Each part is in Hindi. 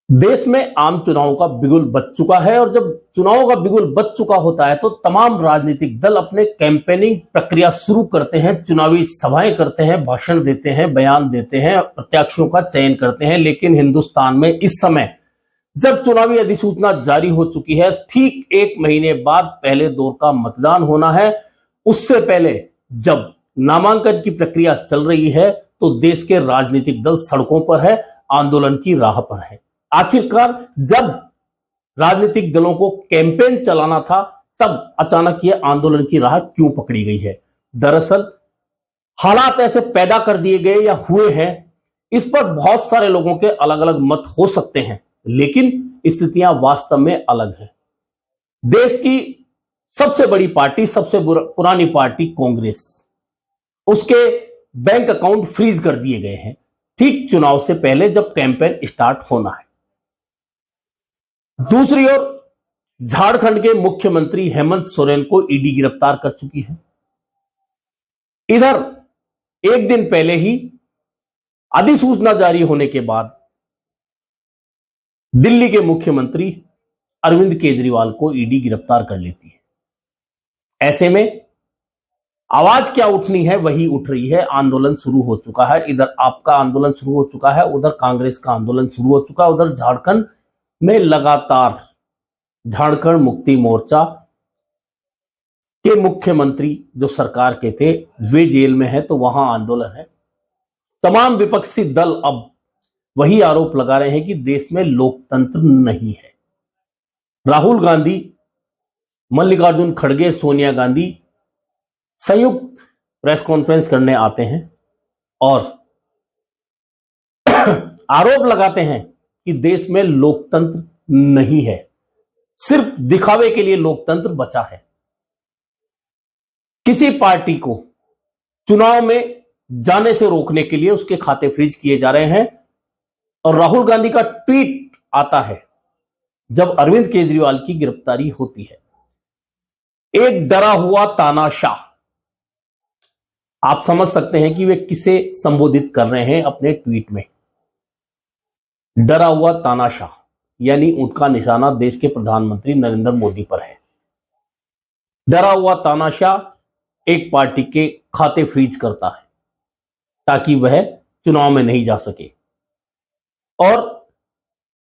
देश में आम चुनावों का बिगुल बज चुका है और जब चुनावों का बिगुल बज चुका होता है तो तमाम राजनीतिक दल अपने कैंपेनिंग प्रक्रिया शुरू करते हैं, चुनावी सभाएं करते हैं, भाषण देते हैं, बयान देते हैं, प्रत्याशियों का चयन करते हैं। लेकिन हिंदुस्तान में इस समय जब चुनावी अधिसूचना जारी हो चुकी है, ठीक एक महीने बाद पहले दौर का मतदान होना है, उससे पहले जब नामांकन की प्रक्रिया चल रही है तो देश के राजनीतिक दल सड़कों पर है, आंदोलन की राह पर है। आखिरकार जब राजनीतिक दलों को कैंपेन चलाना था तब अचानक ये आंदोलन की राह क्यों पकड़ी गई है? दरअसल हालात ऐसे पैदा कर दिए गए या हुए हैं, इस पर बहुत सारे लोगों के अलग अलग मत हो सकते हैं, लेकिन स्थितियां वास्तव में अलग हैं। देश की सबसे बड़ी पार्टी, सबसे पुरानी पार्टी कांग्रेस, उसके बैंक अकाउंट फ्रीज कर दिए गए हैं ठीक चुनाव से पहले जब कैंपेन स्टार्ट होना है। दूसरी ओर झारखंड के मुख्यमंत्री हेमंत सोरेन को ईडी गिरफ्तार कर चुकी है। इधर एक दिन पहले ही अधिसूचना जारी होने के बाद दिल्ली के मुख्यमंत्री अरविंद केजरीवाल को ईडी गिरफ्तार कर लेती है। ऐसे में आवाज क्या उठनी है वही उठ रही है। आंदोलन शुरू हो चुका है, इधर आपका आंदोलन शुरू हो चुका है, उधर कांग्रेस का आंदोलन शुरू हो चुका है। उधर झारखंड में लगातार झारखंड मुक्ति मोर्चा के मुख्यमंत्री जो सरकार के थे वे जेल में है, तो वहां आंदोलन है। तमाम विपक्षी दल अब वही आरोप लगा रहे हैं कि देश में लोकतंत्र नहीं है। राहुल गांधी, मल्लिकार्जुन खड़गे, सोनिया गांधी संयुक्त प्रेस कॉन्फ्रेंस करने आते हैं और आरोप लगाते हैं कि देश में लोकतंत्र नहीं है, सिर्फ दिखावे के लिए लोकतंत्र बचा है। किसी पार्टी को चुनाव में जाने से रोकने के लिए उसके खाते फ्रीज किए जा रहे हैं। और राहुल गांधी का ट्वीट आता है जब अरविंद केजरीवाल की गिरफ्तारी होती है, एक डरा हुआ तानाशाह। आप समझ सकते हैं कि वे किसे संबोधित कर रहे हैं अपने ट्वीट में। डरा हुआ तानाशाह यानी उनका निशाना देश के प्रधानमंत्री नरेंद्र मोदी पर है। डरा हुआ तानाशाह एक पार्टी के खाते फ्रीज करता है ताकि वह चुनाव में नहीं जा सके। और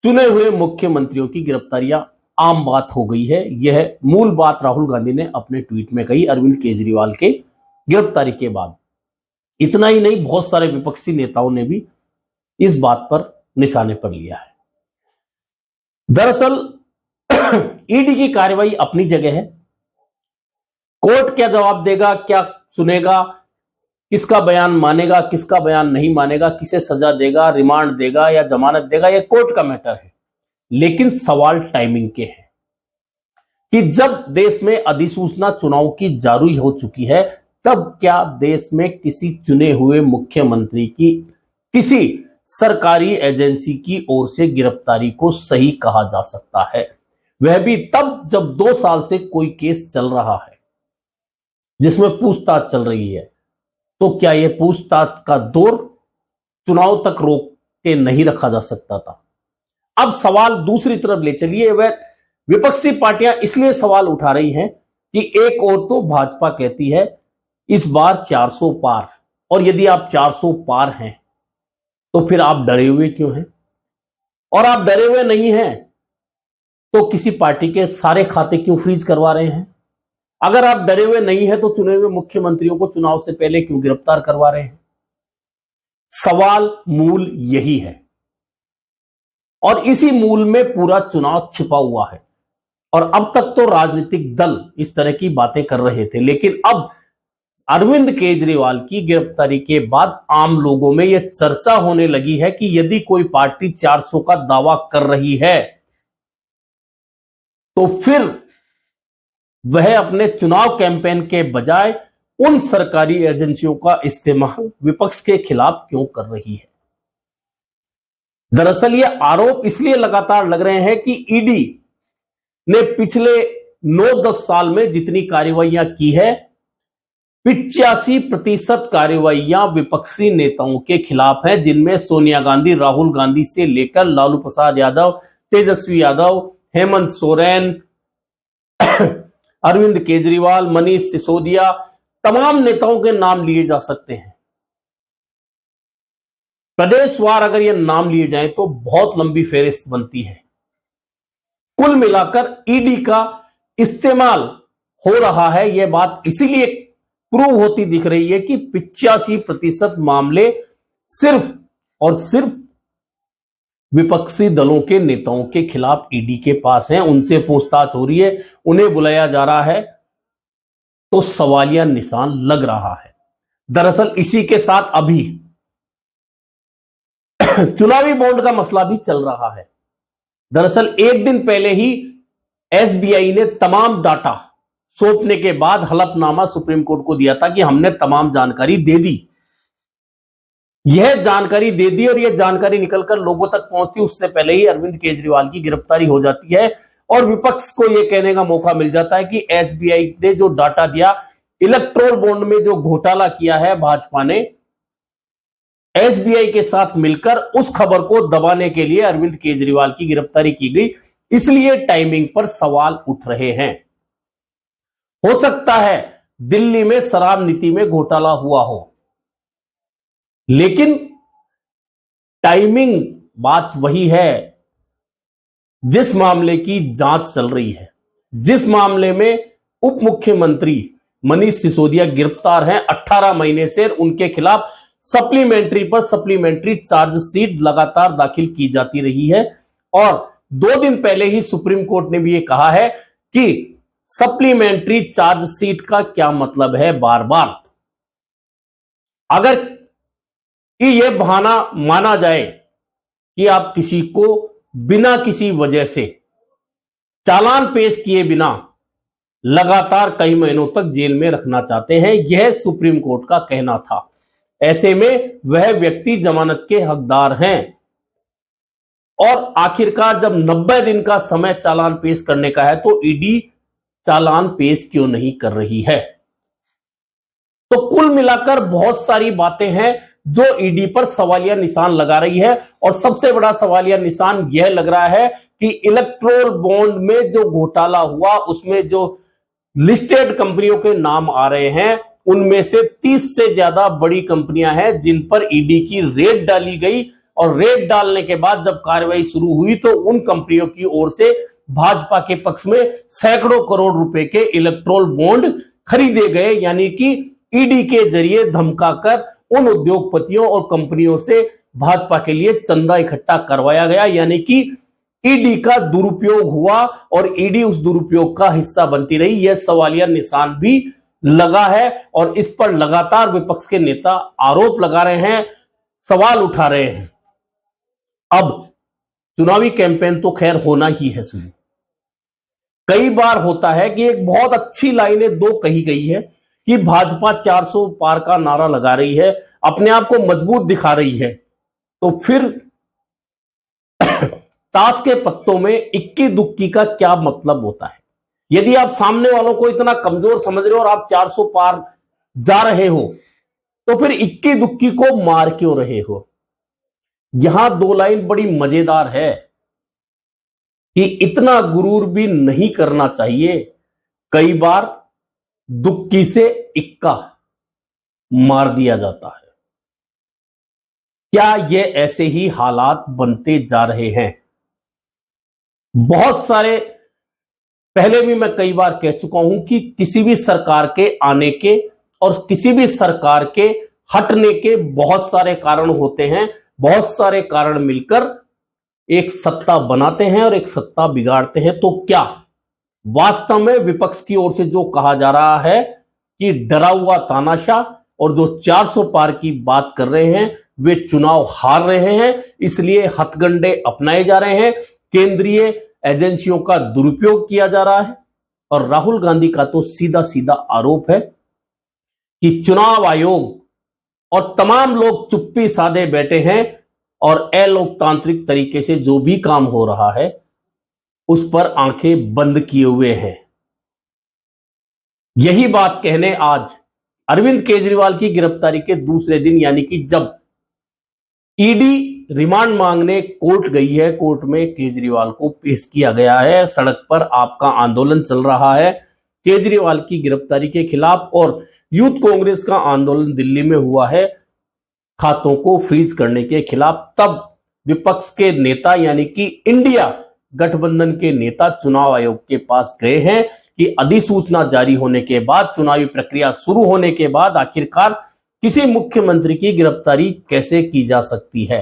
चुने हुए मुख्यमंत्रियों की गिरफ्तारियां आम बात हो गई है। यह मूल बात राहुल गांधी ने अपने ट्वीट में कही अरविंद केजरीवाल के गिरफ्तारी के बाद। इतना ही नहीं, बहुत सारे विपक्षी नेताओं ने भी इस बात पर निशाने पर लिया है। दरअसल ईडी की कार्रवाई अपनी जगह है। कोर्ट क्या जवाब देगा, क्या सुनेगा, किसका बयान मानेगा, किसका बयान नहीं मानेगा, किसे सजा देगा, रिमांड देगा या जमानत देगा, यह कोर्ट का मैटर है। लेकिन सवाल टाइमिंग के हैं कि जब देश में अधिसूचना चुनाव की जारी हो चुकी है तब क्या देश में किसी चुने हुए मुख्यमंत्री की किसी सरकारी एजेंसी की ओर से गिरफ्तारी को सही कहा जा सकता है? वह भी तब जब 2 साल से कोई केस चल रहा है जिसमें पूछताछ चल रही है। तो क्या यह पूछताछ का दौर चुनाव तक रोक के नहीं रखा जा सकता था? अब सवाल दूसरी तरफ ले चलिए। वह विपक्षी पार्टियां इसलिए सवाल उठा रही हैं कि एक और तो भाजपा कहती है इस बार 400 पार, और यदि आप 400 पार हैं तो फिर आप डरे हुए क्यों हैं? और आप डरे हुए नहीं हैं तो किसी पार्टी के सारे खाते क्यों फ्रीज करवा रहे हैं? अगर आप डरे हुए नहीं हैं तो चुने हुए मुख्यमंत्रियों को चुनाव से पहले क्यों गिरफ्तार करवा रहे हैं? सवाल मूल यही है और इसी मूल में पूरा चुनाव छिपा हुआ है। और अब तक तो राजनीतिक दल इस तरह की बातें कर रहे थे, लेकिन अब अरविंद केजरीवाल की गिरफ्तारी के बाद आम लोगों में यह चर्चा होने लगी है कि यदि कोई पार्टी 400 का दावा कर रही है तो फिर वह अपने चुनाव कैंपेन के बजाय उन सरकारी एजेंसियों का इस्तेमाल विपक्ष के खिलाफ क्यों कर रही है। दरअसल ये आरोप इसलिए लगातार लग रहे हैं कि ईडी ने पिछले 9-10 साल में जितनी कार्रवाइयां की है 85% कार्रवाइयां विपक्षी नेताओं के खिलाफ हैं, जिनमें सोनिया गांधी, राहुल गांधी से लेकर लालू प्रसाद यादव, तेजस्वी यादव, हेमंत सोरेन, अरविंद केजरीवाल, मनीष सिसोदिया, तमाम नेताओं के नाम लिए जा सकते हैं। प्रदेशवार अगर ये नाम लिए जाएं तो बहुत लंबी फेहरिस्त बनती है। कुल मिलाकर ईडी का इस्तेमाल हो रहा है, यह बात इसीलिए प्रूव होती दिख रही है कि 85% मामले सिर्फ और सिर्फ विपक्षी दलों के नेताओं के खिलाफ ईडी के पास हैं, उनसे पूछताछ हो रही है, उन्हें बुलाया जा रहा है, तो सवालिया निशान लग रहा है। दरअसल इसी के साथ अभी चुनावी बॉन्ड का मसला भी चल रहा है। दरअसल एक दिन पहले ही एसबीआई ने तमाम डाटा सौंपने के बाद हलफनामा सुप्रीम कोर्ट को दिया था कि हमने तमाम जानकारी दे दी। यह जानकारी दे दी और यह जानकारी निकलकर लोगों तक पहुंचती उससे पहले ही अरविंद केजरीवाल की गिरफ्तारी हो जाती है और विपक्ष को यह कहने का मौका मिल जाता है कि एसबीआई ने जो डाटा दिया, इलेक्ट्रोल बॉन्ड में जो घोटाला किया है भाजपा ने एसबीआई के साथ मिलकर, उस खबर को दबाने के लिए अरविंद केजरीवाल की गिरफ्तारी की गई। इसलिए टाइमिंग पर सवाल उठ रहे हैं। हो सकता है दिल्ली में शराब नीति में घोटाला हुआ हो, लेकिन टाइमिंग बात वही है जिस मामले की जांच चल रही है, जिस मामले में उप मुख्यमंत्री मनीष सिसोदिया गिरफ्तार हैं। 18 महीने से उनके खिलाफ सप्लीमेंट्री पर सप्लीमेंट्री चार्जशीट लगातार दाखिल की जाती रही है और 2 दिन पहले ही सुप्रीम कोर्ट ने भी ये कहा है कि सप्लीमेंट्री चार्जशीट का क्या मतलब है। बार बार अगर यह बहाना माना जाए कि आप किसी को बिना किसी वजह से चालान पेश किए बिना लगातार कई महीनों तक जेल में रखना चाहते हैं, यह सुप्रीम कोर्ट का कहना था। ऐसे में वह व्यक्ति जमानत के हकदार हैं और आखिरकार जब 90 दिन का समय चालान पेश करने का है तो ईडी चालान पेश क्यों नहीं कर रही है। तो कुल मिलाकर बहुत सारी बातें हैं जो ईडी पर सवालिया निशान लगा रही है और सबसे बड़ा सवालिया निशान यह लग रहा है कि इलेक्ट्रोल बॉन्ड में जो घोटाला हुआ उसमें जो लिस्टेड कंपनियों के नाम आ रहे हैं, उनमें से 30 से ज्यादा बड़ी कंपनियां हैं जिन पर ईडी की रेड डाली गई और रेड डालने के बाद जब कार्रवाई शुरू हुई तो उन कंपनियों की ओर से भाजपा के पक्ष में सैकड़ों करोड़ रुपए के इलेक्ट्रोल बॉन्ड खरीदे गए, यानी कि ईडी के जरिए धमकाकर उन उद्योगपतियों और कंपनियों से भाजपा के लिए चंदा इकट्ठा करवाया गया, यानी कि ईडी का दुरुपयोग हुआ और ईडी उस दुरुपयोग का हिस्सा बनती रही। यह सवालिया निशान भी लगा है और इस पर लगातार विपक्ष के नेता आरोप लगा रहे हैं, सवाल उठा रहे हैं। अब चुनावी कैंपेन तो खैर होना ही है शुरू। कई बार होता है कि एक बहुत अच्छी लाइनें 2 कही गई है कि भाजपा 400 पार का नारा लगा रही है, अपने आप को मजबूत दिखा रही है, तो फिर ताश के पत्तों में इक्की दुक्की का क्या मतलब होता है। यदि आप सामने वालों को इतना कमजोर समझ रहे हो और आप 400 पार जा रहे हो तो फिर इक्की दुक्की को मार क्यों रहे हो। यहां 2 लाइन बड़ी मजेदार है कि इतना गुरूर भी नहीं करना चाहिए, कई बार दुक्की से इक्का मार दिया जाता है। क्या ये ऐसे ही हालात बनते जा रहे हैं। बहुत सारे पहले भी मैं कई बार कह चुका हूं कि किसी भी सरकार के आने के और किसी भी सरकार के हटने के बहुत सारे कारण होते हैं। बहुत सारे कारण मिलकर एक सत्ता बनाते हैं और एक सत्ता बिगाड़ते हैं। तो क्या वास्तव में विपक्ष की ओर से जो कहा जा रहा है कि डरा हुआ तानाशाह और जो 400 पार की बात कर रहे हैं वे चुनाव हार रहे हैं, इसलिए हथगंडे अपनाए जा रहे हैं, केंद्रीय एजेंसियों का दुरुपयोग किया जा रहा है। और राहुल गांधी का तो सीधा सीधा आरोप है कि चुनाव आयोग और तमाम लोग चुप्पी साधे बैठे हैं और अलोकतांत्रिक तरीके से जो भी काम हो रहा है उस पर आंखें बंद किए हुए हैं। यही बात कहने आज अरविंद केजरीवाल की गिरफ्तारी के दूसरे दिन, यानी कि जब ईडी रिमांड मांगने कोर्ट गई है, कोर्ट में केजरीवाल को पेश किया गया है। सड़क पर आपका आंदोलन चल रहा है केजरीवाल की गिरफ्तारी के खिलाफ, और यूथ कांग्रेस का आंदोलन दिल्ली में हुआ है खातों को फ्रीज करने के खिलाफ। तब विपक्ष के नेता यानी कि इंडिया गठबंधन के नेता चुनाव आयोग के पास गए हैं कि अधिसूचना जारी होने के बाद, चुनावी प्रक्रिया शुरू होने के बाद आखिरकार किसी मुख्यमंत्री की गिरफ्तारी कैसे की जा सकती है।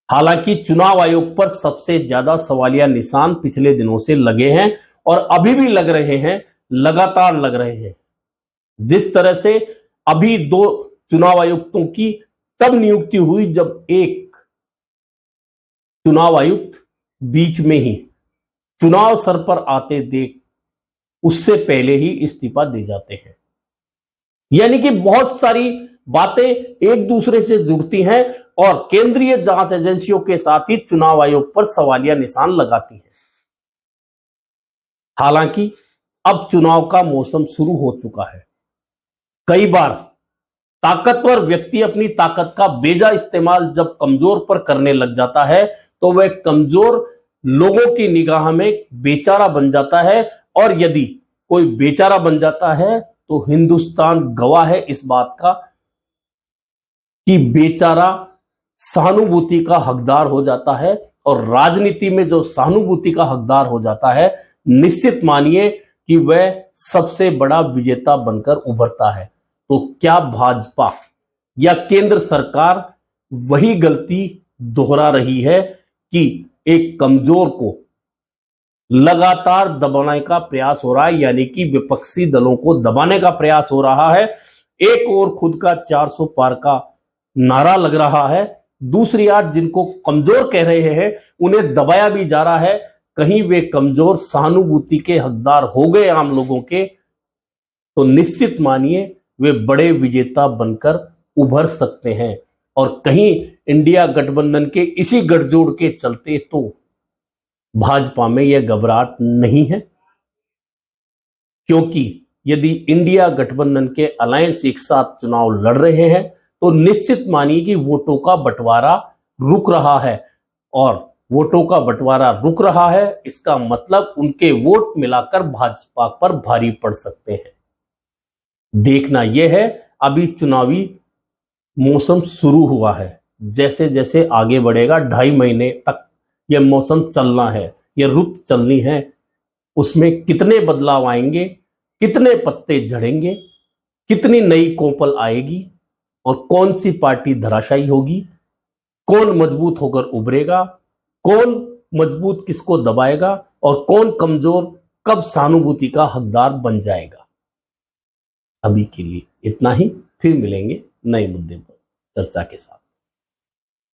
हालांकि चुनाव आयोग पर सबसे ज्यादा सवालिया निशान पिछले दिनों से लगे हैं और अभी भी लग रहे हैं, लगातार लग रहे हैं। जिस तरह से अभी 2 चुनाव आयुक्तों की तब नियुक्ति हुई जब एक चुनाव आयुक्त बीच में ही चुनाव सर पर आते देख उससे पहले ही इस्तीफा दे जाते हैं। यानी कि बहुत सारी बातें एक दूसरे से जुड़ती हैं और केंद्रीय जांच एजेंसियों के साथ ही चुनाव आयोग पर सवालिया निशान लगाती हैं। हालांकि अब चुनाव का मौसम शुरू हो चुका है। कई बार ताकतवर व्यक्ति अपनी ताकत का बेजा इस्तेमाल जब कमजोर पर करने लग जाता है तो वह कमजोर लोगों की निगाह में बेचारा बन जाता है, और यदि कोई बेचारा बन जाता है तो हिंदुस्तान गवाह है इस बात का कि बेचारा सहानुभूति का हकदार हो जाता है, और राजनीति में जो सहानुभूति का हकदार हो जाता है, निश्चित मानिए कि वह सबसे बड़ा विजेता बनकर उभरता है। तो क्या भाजपा या केंद्र सरकार वही गलती दोहरा रही है कि एक कमजोर को लगातार दबाने का प्रयास हो रहा है, यानी कि विपक्षी दलों को दबाने का प्रयास हो रहा है। एक और खुद का 400 पार का नारा लग रहा है, दूसरी आड़ जिनको कमजोर कह रहे हैं उन्हें दबाया भी जा रहा है। कहीं वे कमजोर सहानुभूति के हकदार हो गए आम लोगों के, तो निश्चित मानिए वे बड़े विजेता बनकर उभर सकते हैं। और कहीं इंडिया गठबंधन के इसी गठजोड़ के चलते तो भाजपा में यह घबराहट नहीं है, क्योंकि यदि इंडिया गठबंधन के अलायंस एक साथ चुनाव लड़ रहे हैं तो निश्चित मानिए कि वोटों का बंटवारा रुक रहा है, और वोटों का बंटवारा रुक रहा है इसका मतलब उनके वोट मिलाकर भाजपा पर भारी पड़ सकते हैं। देखना यह है, अभी चुनावी मौसम शुरू हुआ है, जैसे जैसे आगे बढ़ेगा 2.5 महीने तक यह मौसम चलना है, यह रुत चलनी है, उसमें कितने बदलाव आएंगे, कितने पत्ते झड़ेंगे, कितनी नई कोपल आएगी और कौन सी पार्टी धराशायी होगी, कौन मजबूत होकर उभरेगा, कौन मजबूत किसको दबाएगा और कौन कमजोर कब सहानुभूति का हकदार बन जाएगा। अभी के लिए इतना ही, फिर मिलेंगे नए मुद्दे पर चर्चा के साथ।